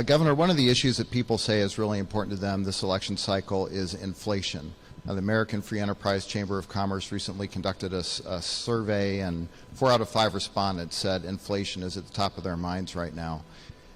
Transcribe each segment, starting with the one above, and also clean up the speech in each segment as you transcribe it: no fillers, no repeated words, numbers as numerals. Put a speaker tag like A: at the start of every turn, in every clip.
A: Governor, one of the issues that people say is really important to them this election cycle is inflation. The American Free Enterprise Chamber of Commerce recently conducted a survey, and 4 out of 5 respondents said inflation is at the top of their minds right now.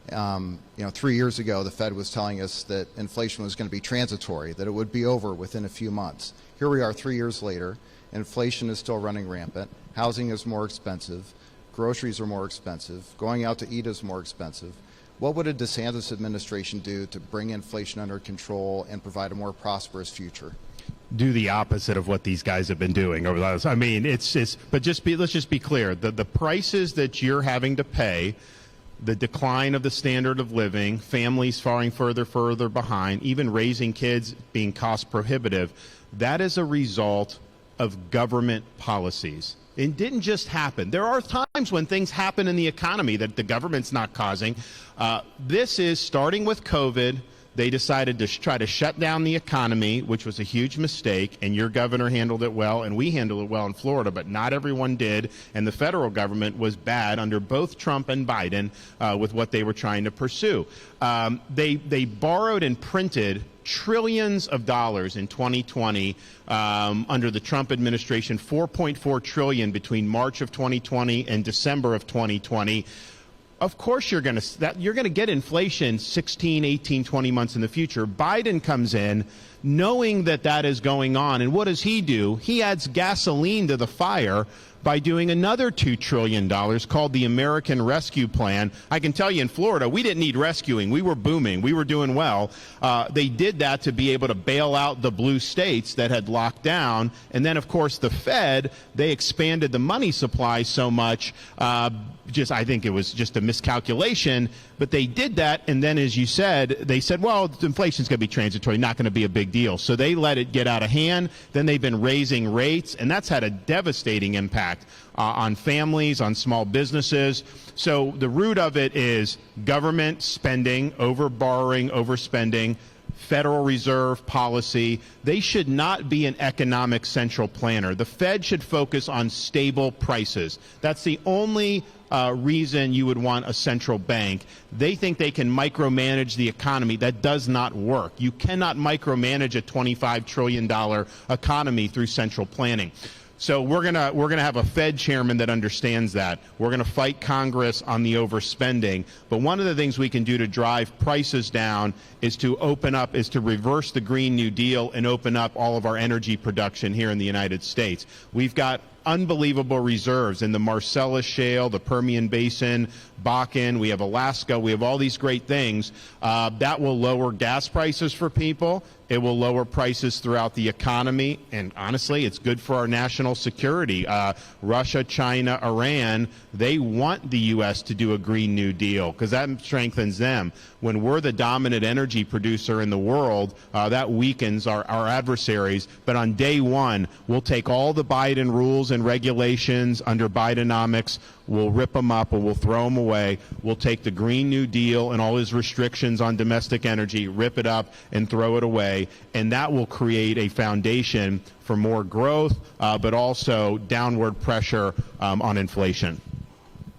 A: 3 years ago, the Fed was telling us that inflation was going to be transitory, that it would be over within a few months. Here we are 3 years later. Inflation is still running rampant. Housing is more expensive. Groceries are more expensive. Going out to eat is more expensive. What would a DeSantis administration do to bring inflation under control and provide a more prosperous future?
B: Do the opposite of what these guys have been doing over the last. I mean, let's just be clear. The prices that you're having to pay, the decline of the standard of living, families falling further behind, even raising kids being cost prohibitive, that is a result of government policies. It didn't just happen. There are times when things happen in the economy that the government's not causing. This is starting with COVID. They decided to try to shut down the economy, which was a huge mistake, and your governor handled it well, and we handled it well in Florida, but not everyone did, and the federal government was bad under both Trump and Biden with what they were trying to pursue. They borrowed and printed trillions of dollars in 2020 under the Trump administration, $4.4 trillion between March of 2020 and December of 2020. Of course you're going to get inflation 16, 18, 20 months in the future. Biden comes in knowing that is going on, and what does he do? He adds gasoline to the fire by doing another $2 trillion called the American Rescue Plan. I can tell you in Florida, we didn't need rescuing. We were booming. We were doing well. They did that to be able to bail out the blue states that had locked down. And then, of course, the Fed, they expanded the money supply so much. I think it was just a miscalculation. But they did that, and then, as you said, they said, well, inflation's going to be transitory, not going to be a big deal. So they let it get out of hand. Then they've been raising rates, and that's had a devastating impact on families, on small businesses. So the root of it is government spending, over-borrowing, overspending, Federal Reserve policy. They should not be an economic central planner. The Fed should focus on stable prices. That's the only reason you would want a central bank. They think they can micromanage the economy. That does not work. You cannot micromanage a $25 trillion economy through central planning. So we're gonna have a Fed chairman that understands that. We're gonna fight Congress on the overspending. But one of the things we can do to drive prices down is to reverse the Green New Deal and open up all of our energy production here in the United States. We've got unbelievable reserves in the Marcellus Shale, the Permian Basin, Bakken. We have Alaska. We have all these great things. That will lower gas prices for people. It will lower prices throughout the economy. And honestly, it's good for our national security. Russia, China, Iran, they want the U.S. to do a Green New Deal because that strengthens them. When we're the dominant energy producer in the world, that weakens our adversaries. But on day one, we'll take all the Biden rules and regulations under Bidenomics, we'll rip them up or we'll throw them away. We'll take the Green New Deal and all his restrictions on domestic energy, rip it up and throw it away. And that will create a foundation for more growth, but also downward pressure on inflation.